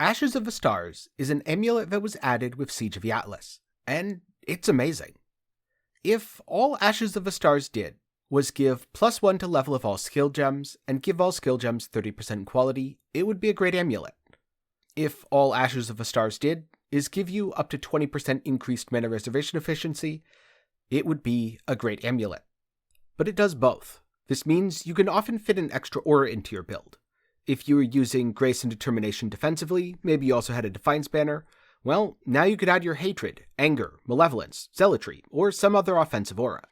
Ashes of the Stars is an amulet that was added with Siege of the Atlas, and it's amazing. If all Ashes of the Stars did was give +1 to level of all skill gems, and give all skill gems 30% quality, it would be a great amulet. If all Ashes of the Stars did is give you up to 20% increased mana reservation efficiency, it would be a great amulet. But it does both. This means you can often fit an extra aura into your build. If you were using Grace and Determination defensively, maybe you also had a Defiance banner, well, now you could add your Hatred, Anger, Malevolence, Zealotry, or some other offensive aura.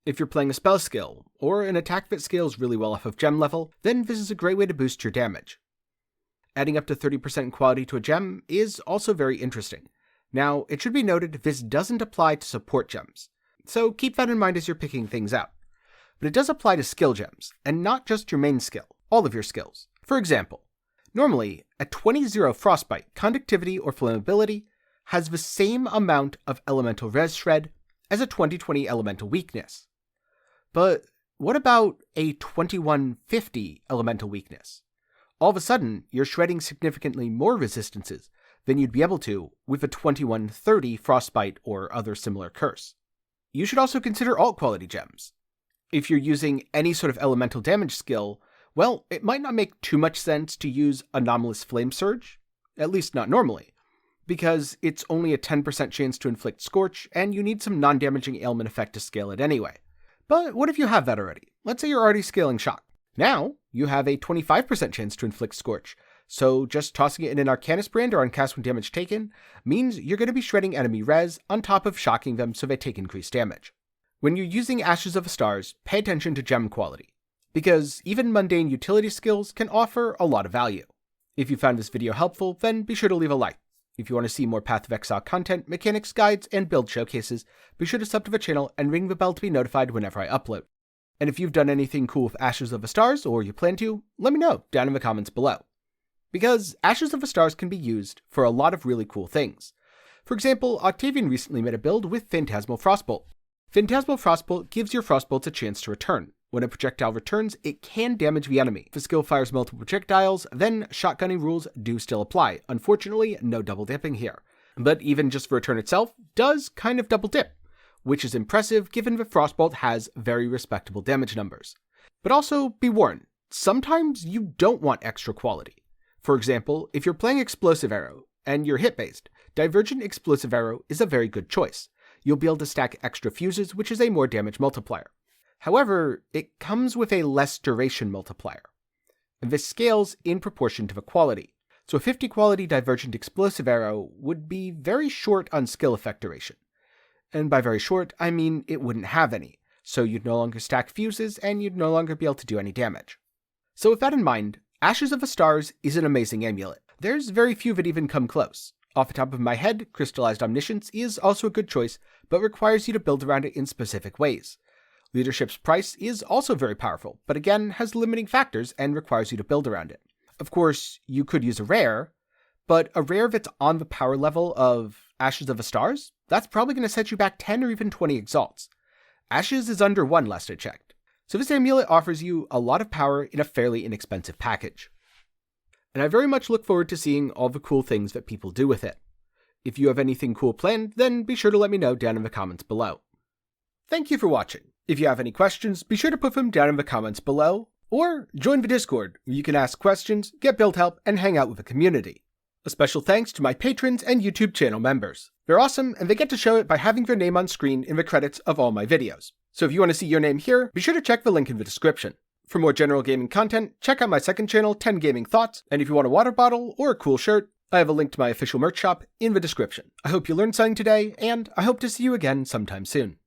If you're playing a spell skill, or an attack that scales really well off of gem level, then this is a great way to boost your damage. Adding up to 30% quality to a gem is also very interesting. Now, it should be noted this doesn't apply to support gems, so keep that in mind as you're picking things out. But it does apply to skill gems, and not just your main skill, all of your skills. For example, normally, a 20-0 Frostbite, Conductivity, or Flammability has the same amount of Elemental Res Shred as a 20-20 Elemental Weakness. But what about a 21-50 Elemental Weakness? All of a sudden, you're shredding significantly more resistances than you'd be able to with a 21-30 Frostbite or other similar curse. You should also consider alt quality gems. If you're using any sort of elemental damage skill, well, it might not make too much sense to use Anomalous Flame Surge, at least not normally, because it's only a 10% chance to inflict Scorch, and you need some non-damaging ailment effect to scale it anyway. But what if you have that already? Let's say you're already scaling Shock. Now, you have a 25% chance to inflict Scorch, so just tossing it in an Arcanist brand or on cast when damage taken means you're going to be shredding enemy res on top of shocking them so they take increased damage. When you're using Ashes of the Stars, pay attention to gem quality, because even mundane utility skills can offer a lot of value. If you found this video helpful, then be sure to leave a like. If you want to see more Path of Exile content, mechanics guides, and build showcases, be sure to sub to the channel and ring the bell to be notified whenever I upload. And if you've done anything cool with Ashes of the Stars, or you plan to, let me know down in the comments below. Because Ashes of the Stars can be used for a lot of really cool things. For example, Octavian recently made a build with Phantasmal Frostbolt. Phantasmal Frostbolt gives your Frostbolts a chance to return. When a projectile returns, it can damage the enemy. If the skill fires multiple projectiles, then shotgunning rules do still apply. Unfortunately, no double dipping here. But even just the return itself does kind of double dip, which is impressive given that Frostbolt has very respectable damage numbers. But also, be warned, sometimes you don't want extra quality. For example, if you're playing Explosive Arrow, and you're hit-based, Divergent Explosive Arrow is a very good choice. You'll be able to stack extra fuses, which is a more damage multiplier. However, it comes with a less duration multiplier, and this scales in proportion to the quality. So a 50 quality Divergent Explosive Arrow would be very short on skill effect duration. And by very short, I mean it wouldn't have any, so you'd no longer stack fuses and you'd no longer be able to do any damage. So with that in mind, Ashes of the Stars is an amazing amulet. There's very few that even come close. Off the top of my head, Crystallized Omniscience is also a good choice, but requires you to build around it in specific ways. Leadership's Price is also very powerful, but again has limiting factors and requires you to build around it. Of course, you could use a rare, but a rare that's on the power level of Ashes of the Stars, that's probably going to set you back 10 or even 20 exalts. Ashes is under 1 last I checked, so this amulet offers you a lot of power in a fairly inexpensive package. And I very much look forward to seeing all the cool things that people do with it. If you have anything cool planned, then be sure to let me know down in the comments below. Thank you for watching. If you have any questions, be sure to put them down in the comments below, or join the Discord, where you can ask questions, get build help, and hang out with the community. A special thanks to my patrons and YouTube channel members. They're awesome, and they get to show it by having their name on screen in the credits of all my videos. So if you want to see your name here, be sure to check the link in the description. For more general gaming content, check out my second channel, 10 Gaming Thoughts, and if you want a water bottle or a cool shirt, I have a link to my official merch shop in the description. I hope you learned something today, and I hope to see you again sometime soon.